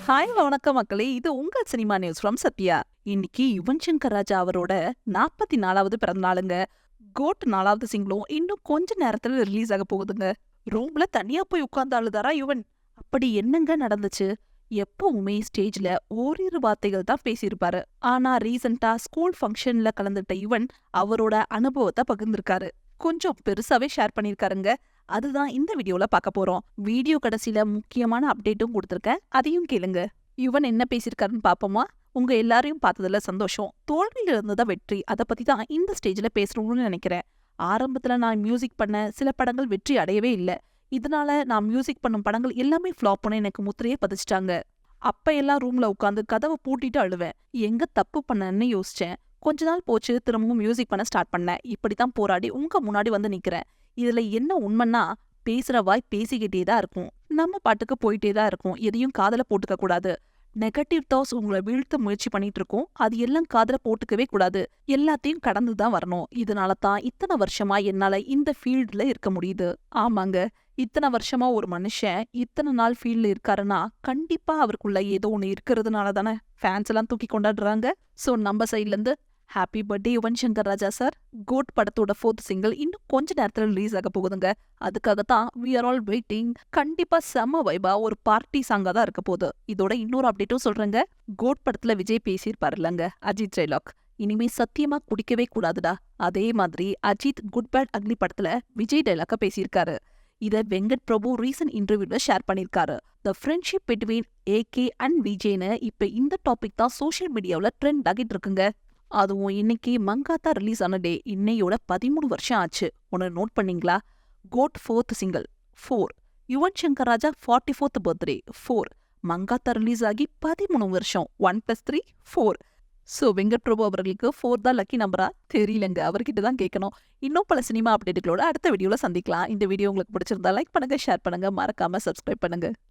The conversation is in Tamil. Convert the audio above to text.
ஹாய் வணக்கம் மக்களே, இது உங்கள் சினிமா நியூஸ் ஃப்ரம் சத்யா. இன்னைக்கு யுவன் சங்கர் ராஜா அவரோட 44வது பிறந்த நாளுங்க. கோட் 4வது சிங்கிளும் இன்னும் கொஞ்ச நேரத்துல ரிலீஸ் ஆக போகுதுங்க. ரூம்ல தனியா போய் உட்கார்ந்து அழுதாரா யுவன். அப்படி என்னங்க நடந்துச்சு? எப்பவுமே ஸ்டேஜ்ல ஓரிரு வார்த்தைகள் தான் பேசியிருப்பாரு. ஆனா ரீசெண்டா ஸ்கூல் ஃபங்க்ஷன்ல கலந்துட்ட யுவன் அவரோட அனுபவத்தை பகிர்ந்திருக்காரு. கொஞ்சம் பெருசாவே ஷேர் பண்ணிருக்காருங்க. அதுதான் இந்த வீடியோல பார்க்க போறோம். வீடியோ கடைசியில முக்கியமான அப்டேட்டும் கொடுத்திருக்கேன், அதையும் கேளுங்க. யுவன் என்ன பேசியிருக்காருன்னு பாப்போமா? உங்க எல்லாரையும் பார்த்ததுல சந்தோஷம். தோல்வியில இருந்துதான் வெற்றி, அதை பத்தி தான் இந்த ஸ்டேஜ்ல பேசணும்னு நினைக்கிறேன். ஆரம்பத்துல நான் மியூசிக் பண்ண சில படங்கள் வெற்றி அடையவே இல்லை. இதனால நான் மியூசிக் பண்ணும் படங்கள் எல்லாமே ஃபிளாப் பண்ண எனக்கு முத்திரையே பதிச்சிட்டாங்க. அப்ப எல்லாம் ரூம்ல உட்காந்து கதவை பூட்டிட்டு அழுவேன். எங்க தப்பு பண்ணேன்னு யோசிச்சேன். கொஞ்ச நாள் போச்சு, திரும்பவும் மியூசிக் பண்ண ஸ்டார்ட் பண்ணேன். இப்படித்தான் போராடி உங்க முன்னாடி வந்து நிக்கிறேன். இதுல என்ன உண்மைன்னா, பேசுற வாய் பேசிக்கிட்டே தான் இருக்கும். நம்ம பாட்டுக்கு போயிட்டே தான் இருக்கும். எதையும் காதல போட்டுக்க கூடாது. நெகட்டிவ் தாட்ஸ் உங்களை வீழ்த்த முயற்சி பண்ணிட்டு இருக்கோம். அது எல்லாம் காதல போட்டுக்கவே கூடாது. எல்லாத்தையும் கடந்து தான் வரணும். இதனால தான் இத்தனை வருஷமா என்னால இந்த ஃபீல்ட்ல இருக்க முடியுது. ஆமாங்க, இத்தனை வருஷமா ஒரு மனுஷன் இத்தனை நாள் ஃபீல்ட்ல இருக்காருன்னா கண்டிப்பா அவருக்குள்ள ஏதோ ஒண்ணு இருக்கிறதுனால தானே ஃபேன்ஸ் எல்லாம் தூக்கி கொண்டாடுறாங்க. சோ நம்ம சைட்ல இருந்து ஹாப்பி பர்த்டே யுவன் சங்கர் ராஜா சார். கோட் படத்தோட 4th சிங்கிள் இன்னும் கொஞ்ச நேரத்துல ரிலீஸ் ஆக போகுதுங்க. அதுக்காகத்தான் we are all waiting. கண்டிப்பா செம்ம வைபா ஒரு பார்ட்டி சாங்கா தான் இருக்க போகுது. இதோட இன்னொரு அப்டேட்டும் சொல்றேங்க. கோட் படத்துல விஜய் பேசியிருப்பாருலங்க அஜித் டைலாக், இனிமே சத்தியமா குடிக்கவே கூடாதுடா. அதே மாதிரி அஜித் குட் பேட் அக்லி படத்துல விஜய் டைலாக்க பேசியிருக்காரு. இத வெங்கட் பிரபு ரீசன்ட் இன்டர்வியூல ஷேர் பண்ணிருக்காரு. The friendship between AK and விஜய்னு இப்ப இந்த டாபிக் தான் சோஷியல் மீடியாவுல ட்ரெண்ட் ஆகிட்டு இருக்குங்க. அதுவும் இன்னைக்கு மங்காத்தா ரிலீஸ் ஆன டே. இன்னையோட 13 வருஷம் ஆச்சு. ஒன்னு நோட் பண்ணீங்களா? GOAT 4th single 4, Yuvan Shankar Raja 44th birthday 4, Mankatha release ஆகி 13 வருஷம். 1+3 4. சோ வெங்கட் பிரபு அவர்களுக்கு 4 தான் லக்கி நம்பரா? தெரியலங்க, அவர்கிட்ட தான் கேட்கணும். இன்னும் பல சினிமா அப்டேட்டுகளோட அடுத்த வீடியோல சந்திக்கலாம். இந்த வீடியோ உங்களுக்கு பிடிச்சிருந்தா லைக் பண்ணுங்க, ஷேர் பண்ணுங்க, மறக்காம சப்ஸ்கிரைப் பண்ணுங்க.